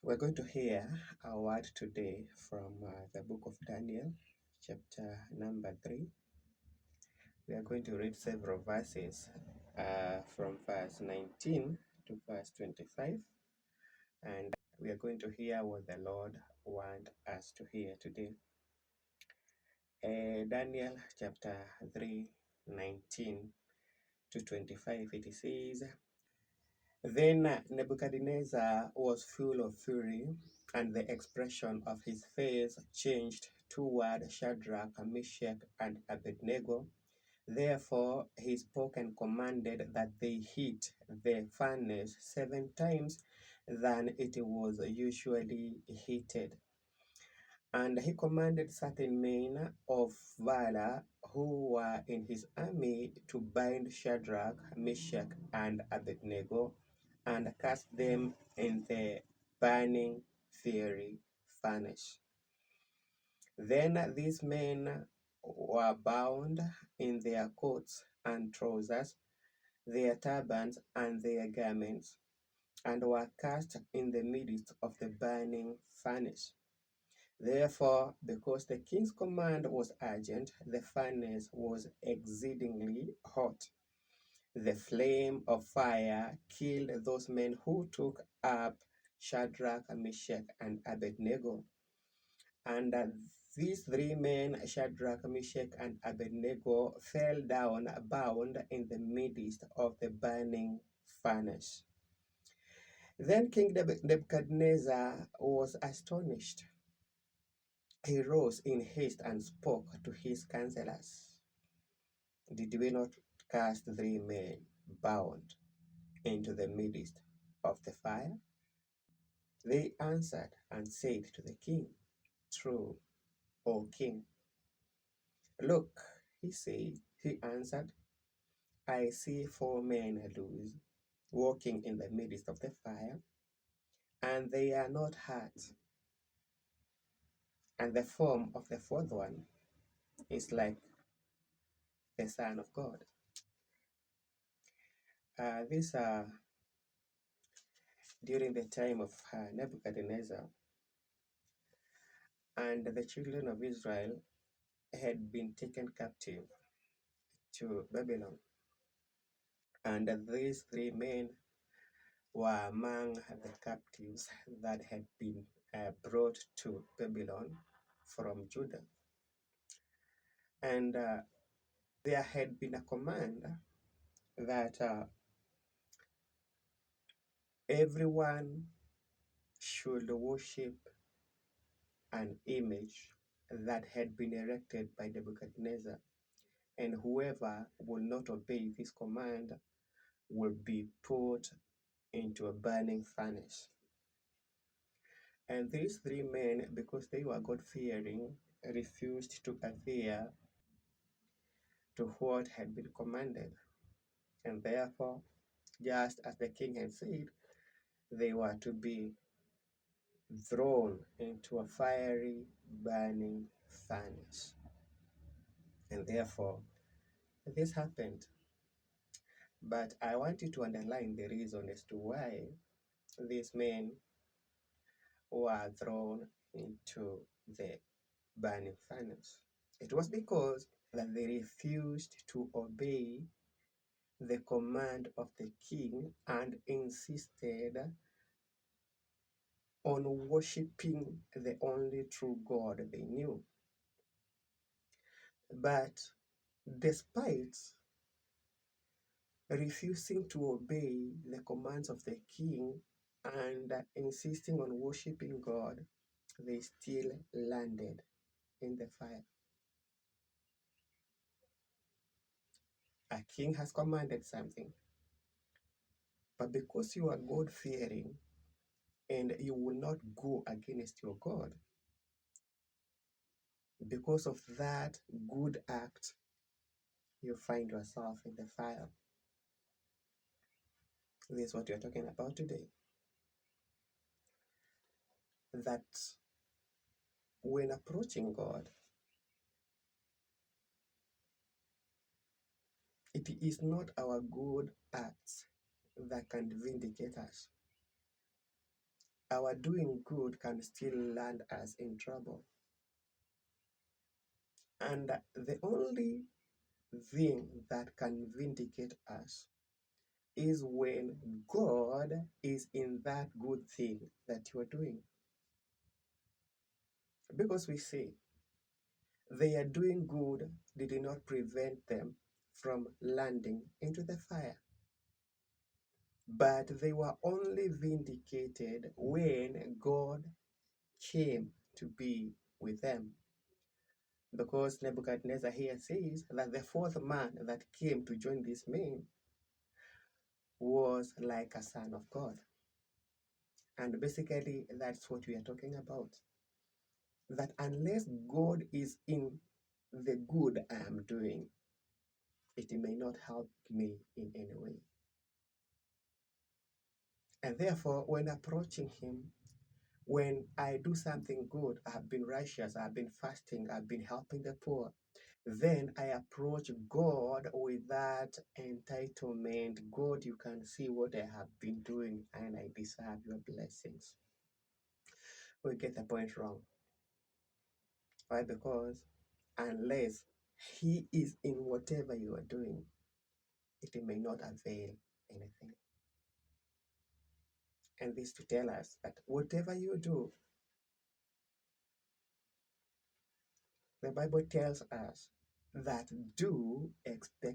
We're going to hear our word today from the book of Daniel, chapter number 3. We are going to read several verses from verse 19 to verse 25, and we are going to hear what the Lord wants us to hear today. Daniel chapter 3, 19 to 25, it says, Then Nebuchadnezzar was full of fury, and the expression of his face changed toward Shadrach, Meshach, and Abednego. Therefore he spoke and commanded that they heat the furnace 7 times than it was usually heated. And he commanded certain men of valor who were in his army to bind Shadrach, Meshach, and Abednego and cast them in the burning fiery furnace. Then these men were bound in their coats and trousers, their turbans and their garments, and were cast in the midst of the burning furnace. Therefore, because the king's command was urgent, the furnace was exceedingly hot. The flame of fire killed those men who took up Shadrach, Meshach, and Abednego. And these 3 men, Shadrach, Meshach, and Abednego, fell down bound in the midst of the burning furnace. Then King Nebuchadnezzar was astonished. He rose in haste and spoke to his counselors. Did we not cast 3 men bound into the midst of the fire? They answered and said to the king, True, O king. Look, he answered, I see 4 men loose, walking in the midst of the fire, and they are not hurt. And the form of the 4th one is like the Son of God. These are during the time of Nebuchadnezzar, and the children of Israel had been taken captive to Babylon. And these 3 men were among the captives that had been brought to Babylon from Judah. And there had been a command that everyone should worship an image that had been erected by Nebuchadnezzar, and whoever will not obey this command will be put into a burning furnace. And these 3 men, because they were God-fearing, refused to adhere to what had been commanded. And therefore, just as the king had said, they were to be thrown into a fiery, burning furnace. And therefore, this happened. But I want you to underline the reason as to why these men were thrown into the burning furnace. It was because that they refused to obey the command of the king and insisted on worshiping the only true God they knew. But despite refusing to obey the commands of the king and insisting on worshiping God, they still landed in the fire. A king has commanded something, but because you are God-fearing and you will not go against your God, because of that good act, you find yourself in the fire. This is what we are talking about today. That when approaching God, it is not our good acts that can vindicate us. our doing good can still land us in trouble. And the only thing that can vindicate us is when God is in that good thing that you are doing. Because we say they are doing good did not prevent them from landing into the fire. But they were only vindicated when God came to be with them. Because Nebuchadnezzar here says that the fourth man that came to join these men was like a son of God. And basically, that's what we are talking about. That unless God is in the good I am doing, it may not help me in any way. And therefore, when approaching Him, when I do something good, I have been righteous, I have been fasting, I've been helping the poor, then I approach God with that entitlement. God, you can see what I have been doing and I deserve your blessings. We get the point wrong. Why? Because unless He is in whatever you are doing, it may not avail anything. And this to tell us that whatever you do, the Bible tells us that do expect